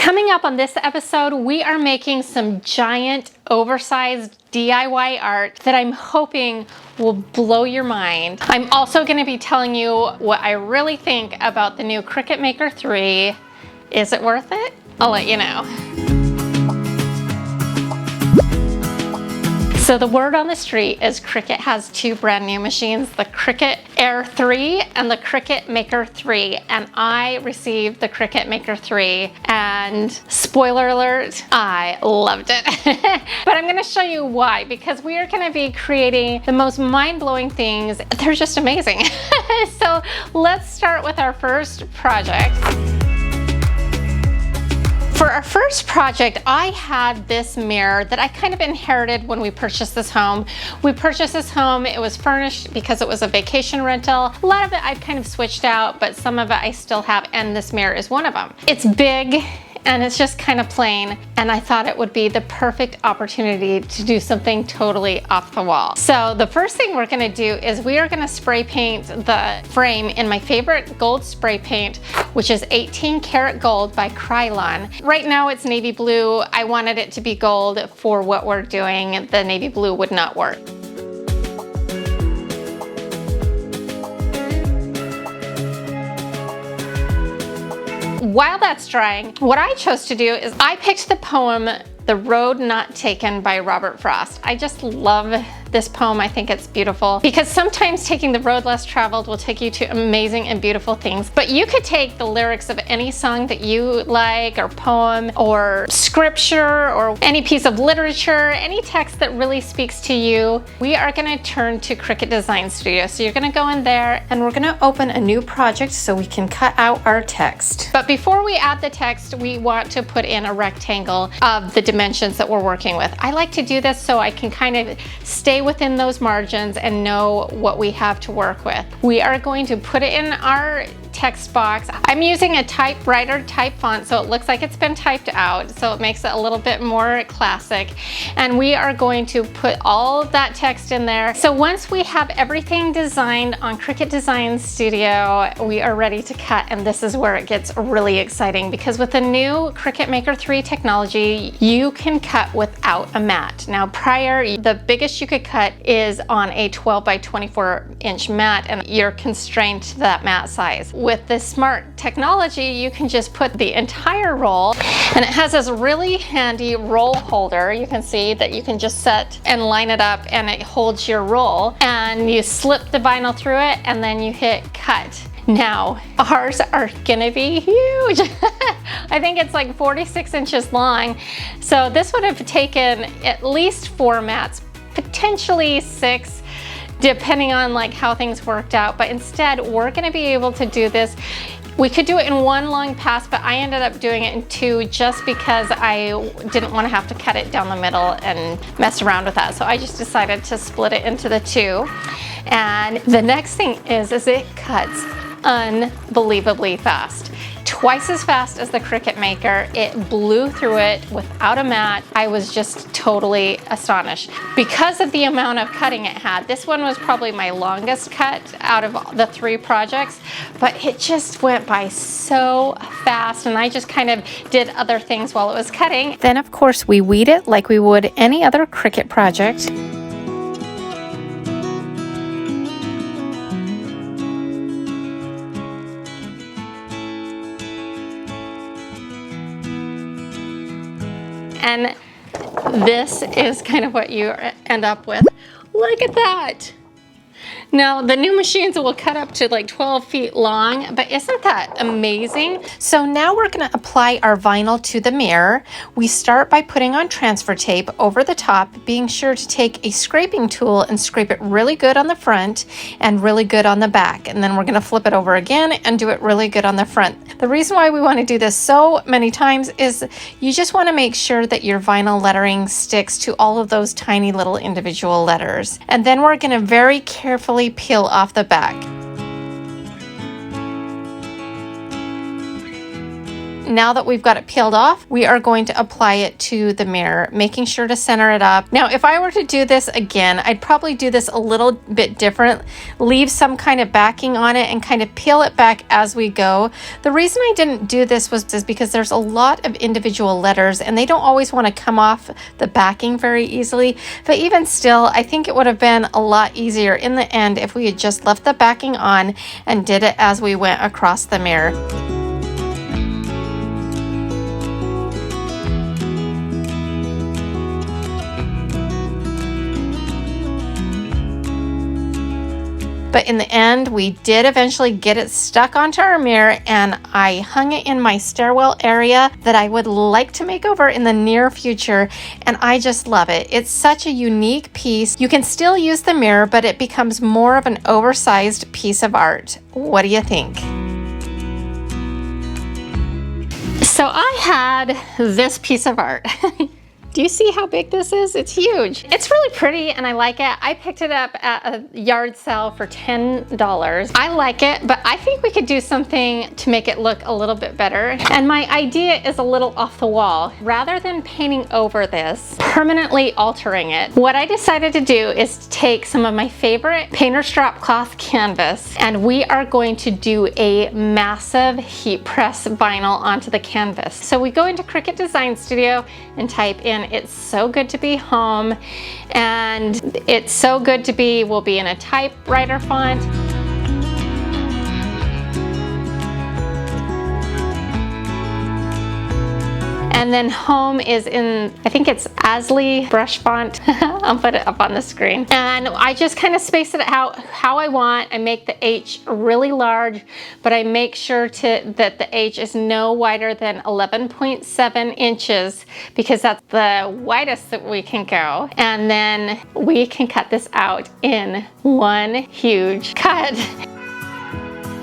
Coming up on this episode, we are making some giant oversized DIY art that I'm hoping will blow your mind. I'm also going to be telling you what I really think about the new Cricut Maker 3. Is it worth it? I'll let you know. So the word on the street is Cricut has two brand new machines, the Cricut Air 3 and the Cricut Maker 3. And I received the Cricut Maker 3 and spoiler alert, I loved it. But I'm gonna show you why, because we are gonna be creating the most mind-blowing things. They're just amazing. So let's start with our first project. For our first project, I had this mirror that I kind of inherited when we purchased this home. We purchased this home, it was furnished because it was a vacation rental. A lot of it I've kind of switched out, but some of it I still have, and this mirror is one of them. It's big, and it's just kind of plain, and I thought it would be the perfect opportunity to do something totally off the wall. So the first thing we're gonna do is we are gonna spray paint the frame in my favorite gold spray paint, which is 18 karat gold by Krylon. Right now it's navy blue. I wanted it to be gold for what we're doing. The navy blue would not work. While that's drying, what I chose to do is I picked the poem The Road Not Taken by Robert Frost. I just love this poem. I think it's beautiful because sometimes taking the road less traveled will take you to amazing and beautiful things. But you could take the lyrics of any song that you like, or poem, or scripture, or any piece of literature, any text that really speaks to you. We are going to turn to Cricut Design Studio. So you're going to go in there and we're going to open a new project so we can cut out our text. But before we add the text, we want to put in a rectangle of the dimensions that we're working with. I like to do this so I can kind of stay within those margins and know what we have to work with. We are going to put it in our text box. I'm using a typewriter type font so it looks like it's been typed out, so it makes it a little bit more classic. And we are going to put all of that text in there. So once we have everything designed on Cricut Design Studio, we are ready to cut, and this is where it gets really exciting, because with the new Cricut Maker 3 technology, you can cut without a mat. Now prior, the biggest you could cut is on a 12 by 24 inch mat, and you're constrained to that mat size. With this smart technology, you can just put the entire roll, and it has this really handy roll holder. You can see that you can just set and line it up, and it holds your roll, and you slip the vinyl through it, and then you hit cut. Now, ours are gonna be huge. I think it's like 46 inches long. So this would have taken at least 4 mats, potentially 6, depending on like how things worked out. But instead, we're gonna be able to do this. We could do it in one long pass, but I ended up doing it in 2 just because I didn't want to have to cut it down the middle and mess around with that. So I just decided to split it into the 2. And the next thing is it cuts unbelievably fast. Twice as fast as the Cricut Maker. It blew through it without a mat. I was just totally astonished because of the amount of cutting it had. This one was probably my longest cut out of the 3 projects, but it just went by so fast, and I just kind of did other things while it was cutting. Then of course we weed it like we would any other Cricut project. And this is kind of what you end up with. Look at that. Now, the new machines will cut up to like 12 feet long, but isn't that amazing? So now we're gonna apply our vinyl to the mirror. We start by putting on transfer tape over the top, being sure to take a scraping tool and scrape it really good on the front and really good on the back. And then we're gonna flip it over again and do it really good on the front. The reason why we wanna do this so many times is you just wanna make sure that your vinyl lettering sticks to all of those tiny little individual letters. And then we're gonna very carefully peel off the back. now that we've got it peeled off, we are going to apply it to the mirror, making sure to center it up. Now, if I were to do this again, I'd probably do this a little bit different, leave some kind of backing on it and kind of peel it back as we go. The reason I didn't do this was because there's a lot of individual letters and they don't always want to come off the backing very easily. But even still, I think it would have been a lot easier in the end if we had just left the backing on and did it as we went across the mirror. But in the end, we did eventually get it stuck onto our mirror, and I hung it in my stairwell area that I would like to make over in the near future, and I just love it. It's such a unique piece. You can still use the mirror, but it becomes more of an oversized piece of art. What do you think? So I had this piece of art. Do you see how big this is? It's huge. It's really pretty and I like it. I picked it up at a yard sale for $10. I like it, but I think we could do something to make it look a little bit better. And my idea is a little off the wall. Rather than painting over this, permanently altering it, what I decided to do is take some of my favorite painter's drop cloth canvas, and we are going to do a massive heat press vinyl onto the canvas. So we go into Cricut Design Studio and type in "It's so good to be home," and "It's so good to be" will be in a typewriter font. And then home is in, I think it's Asley brush font. I'll put it up on the screen. And I just kind of space it out how I want. I make the H really large, but I make sure that the H is no wider than 11.7 inches because that's the widest that we can go. And then we can cut this out in one huge cut.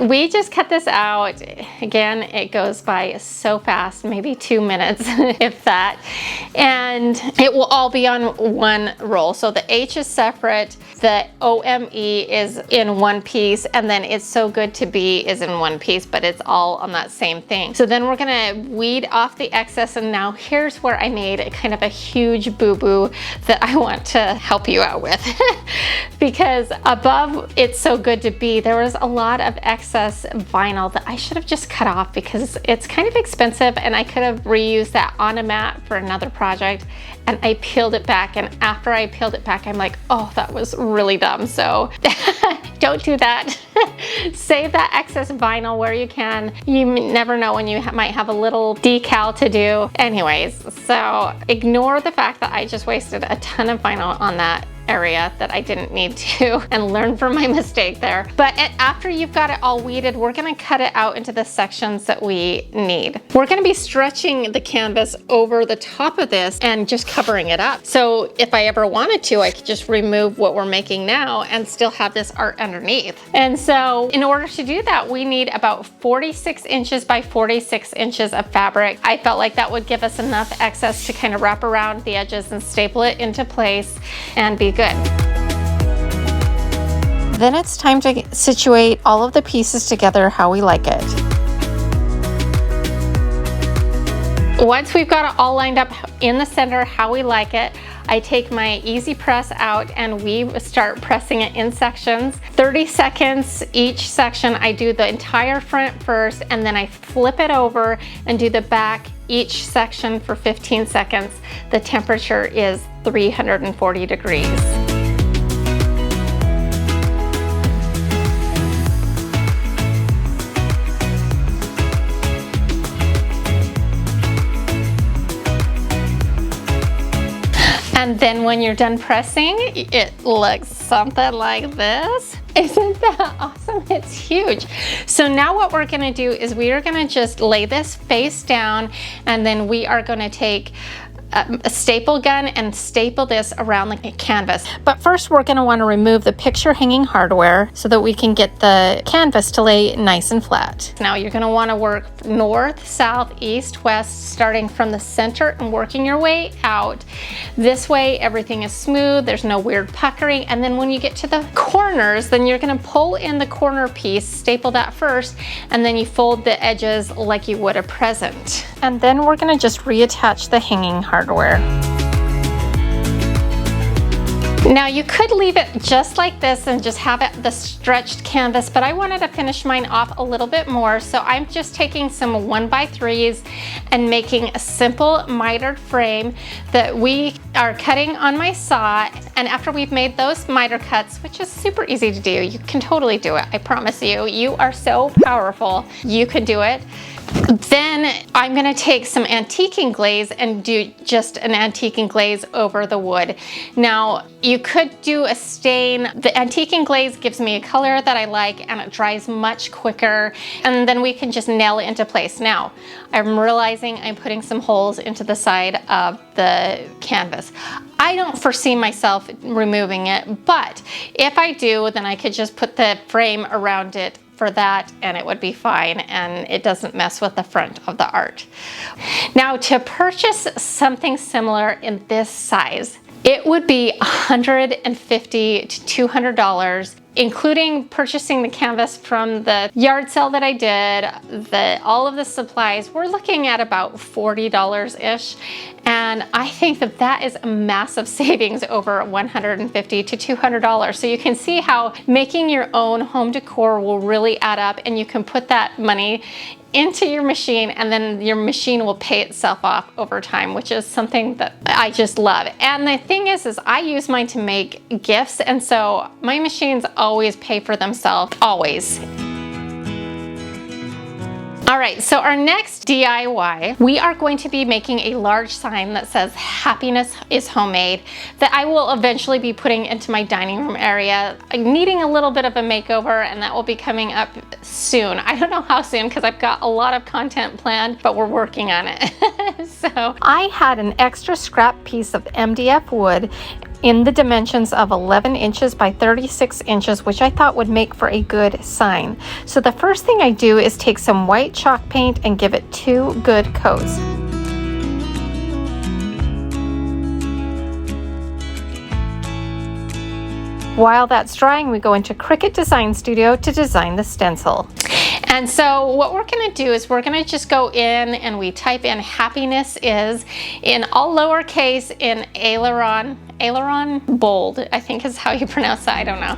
We just cut this out. Again, it goes by so fast, maybe 2 minutes, if that. And it will all be on one roll. So the H is separate, the OME is in one piece, and then "It's so good to be" is in one piece, but it's all on that same thing. So then we're gonna weed off the excess, and now here's where I made a kind of a huge boo-boo that I want to help you out with. Because above "It's so good to be," there was a lot of excess vinyl that I should have just cut off because it's kind of expensive, and I could have reused that on a mat for another project. And I peeled it back, and after I peeled it back, I'm like, oh, that was really dumb. So don't do that. Save that excess vinyl where you can. You never know when you might have a little decal to do. Anyways, so ignore the fact that I just wasted a ton of vinyl on that area that I didn't need to, and learn from my mistake there. But after you've got it all weeded, we're gonna cut it out into the sections that we need. We're gonna be stretching the canvas over the top of this and just covering it up. So if I ever wanted to, I could just remove what we're making now and still have this art underneath. And so in order to do that, we need about 46 inches by 46 inches of fabric. I felt like that would give us enough excess to kind of wrap around the edges and staple it into place and be good. Then it's time to situate all of the pieces together how we like it. Once we've got it all lined up in the center how we like it, I take my easy press out and we start pressing it in sections. 30 seconds each section. I do the entire front first, and then I flip it over and do the back each section for 15 seconds. The temperature is 340 degrees. And then when you're done pressing, it looks something like this. Isn't that awesome? It's huge. So now what we're gonna do is we are gonna just lay this face down, and then we are gonna take a staple gun and staple this around the canvas. But first we're going to want to remove the picture hanging hardware so that we can get the canvas to lay nice and flat. Now you're going to want to work north, south, east, west, starting from the center and working your way out. This way everything is smooth, there's no weird puckering, and then when you get to the corners, then you're going to pull in the corner piece, staple that first, and then you fold the edges like you would a present. And then we're going to just reattach the hanging hardware. Now you could leave it just like this and just have it the stretched canvas, but I wanted to finish mine off a little bit more, so I'm just taking some 1x3s and making a simple mitered frame that we are cutting on my saw. And after we've made those miter cuts, which is super easy to do, you can totally do it, I promise you. You are so powerful, you can do it. Then I'm going to take some antiquing glaze and do just an antiquing glaze over the wood. Now you could do a stain. The antiquing glaze gives me a color that I like and it dries much quicker, and then we can just nail it into place. Now I'm realizing I'm putting some holes into the side of the canvas. I don't foresee myself removing it, but if I do, then I could just put the frame around it for that and it would be fine, and it doesn't mess with the front of the art. Now to purchase something similar in this size, it would be $150 to $200, including purchasing the canvas from the yard sale that I did, all of the supplies. We're looking at about $40-ish. And I think that that is a massive savings over $150 to $200. So you can see how making your own home decor will really add up, and you can put that money into your machine and then your machine will pay itself off over time, which is something that I just love. And the thing is I use mine to make gifts, and so my machines always pay for themselves, always. All right, so our next DIY, we are going to be making a large sign that says happiness is homemade, that I will eventually be putting into my dining room area. I'm needing a little bit of a makeover, and that will be coming up soon. I don't know how soon because I've got a lot of content planned, but we're working on it. So I had an extra scrap piece of MDF wood in the dimensions of 11 inches by 36 inches, which I thought would make for a good sign. So the first thing I do is take some white chalk paint and give it 2 good coats. While that's drying, we go into Cricut Design Studio to design the stencil. And so what we're going to do is we're going to just go in and we type in happiness is in all lowercase in aileron bold, I think is how you pronounce that, I don't know.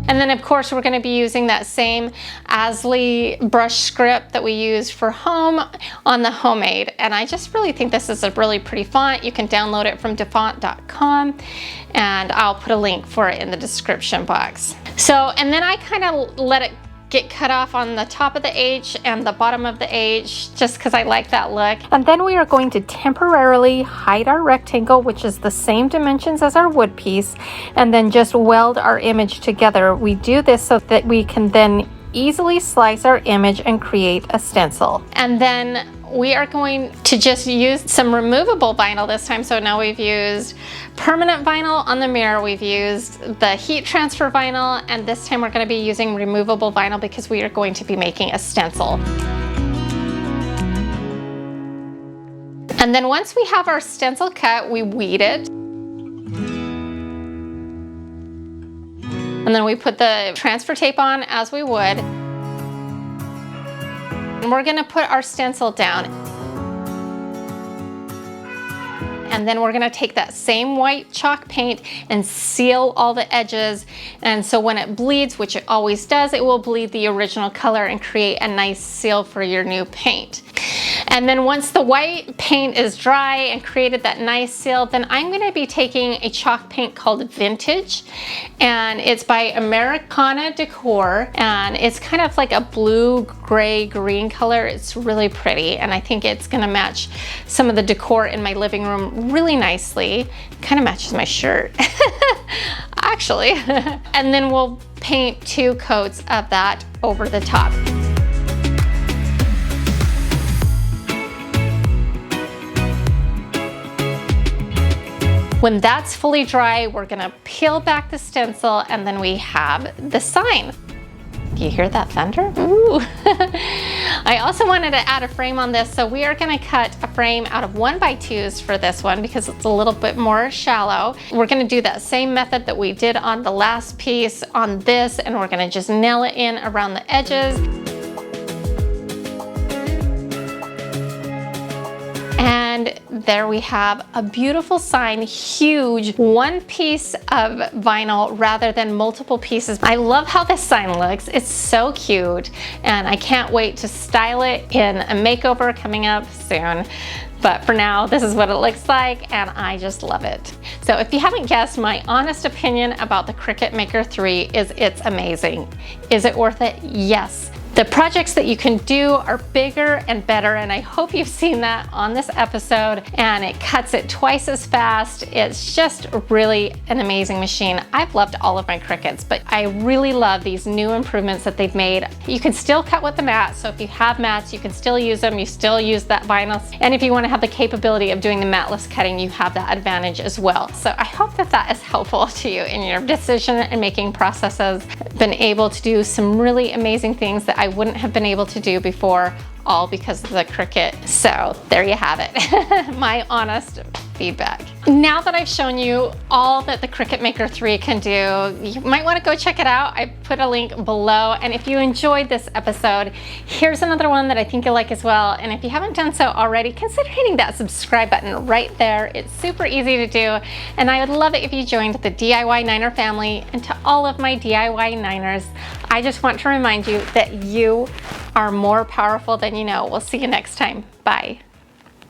And then of course we're going to be using that same Asley brush script that we used for home on the homemade. And I just really think this is a really pretty font. You can download it from dafont.com, and I'll put a link for it in the description box. So, and then I kind of let it get cut off on the top of the H and the bottom of the H, just because I like that look. And then we are going to temporarily hide our rectangle, which is the same dimensions as our wood piece, and then just weld our image together. We do this so that we can then easily slice our image and create a stencil. And then we are going to just use some removable vinyl this time. So now we've used permanent vinyl on the mirror, we've used the heat transfer vinyl, and this time we're going to be using removable vinyl because we are going to be making a stencil. And then once we have our stencil cut, we weed it. And then we put the transfer tape on as we would. And we're gonna put our stencil down. And then we're gonna take that same white chalk paint and seal all the edges. And so when it bleeds, which it always does, it will bleed the original color and create a nice seal for your new paint. And then once the white paint is dry and created that nice seal, then I'm going to be taking a chalk paint called Vintage, and it's by Americana Decor, and it's kind of like a blue, gray, green color. It's really pretty, and I think it's going to match some of the decor in my living room really nicely. Kind of matches my shirt, actually. And then we'll paint 2 coats of that over the top. When that's fully dry, we're gonna peel back the stencil and then we have the sign. You hear that thunder? Ooh. I also wanted to add a frame on this, so we are gonna cut a frame out of 1x2s for this one because it's a little bit more shallow. We're gonna do that same method that we did on the last piece on this, and we're gonna just nail it in around the edges. And there we have a beautiful sign, huge, one piece of vinyl rather than multiple pieces. I love how this sign looks. It's so cute, and I can't wait to style it in a makeover coming up soon. But for now, this is what it looks like, and I just love it. So if you haven't guessed, my honest opinion about the Cricut Maker 3 is it's amazing. Is it worth it? Yes. The projects that you can do are bigger and better, and I hope you've seen that on this episode, and it cuts it twice as fast. It's just really an amazing machine. I've loved all of my Cricuts, but I really love these new improvements that they've made. You can still cut with the mats, so if you have mats, you can still use them. You still use that vinyl, and if you want to have the capability of doing the matless cutting, you have that advantage as well. So I hope that that is helpful to you in your decision and making processes. Been able to do some really amazing things that I wouldn't have been able to do before, all because of the Cricut. So there you have it, my honest feedback. Now that I've shown you all that the Cricut Maker 3 can do, you might want to go check it out. I put a link below, and if you enjoyed this episode, here's another one that I think you'll like as well. And if you haven't done so already, consider hitting that subscribe button right there. It's super easy to do, and I would love it if you joined the DIY Niner family. And to all of my DIY Niners, I just want to remind you that you are more powerful than you know. We'll see you next time. Bye.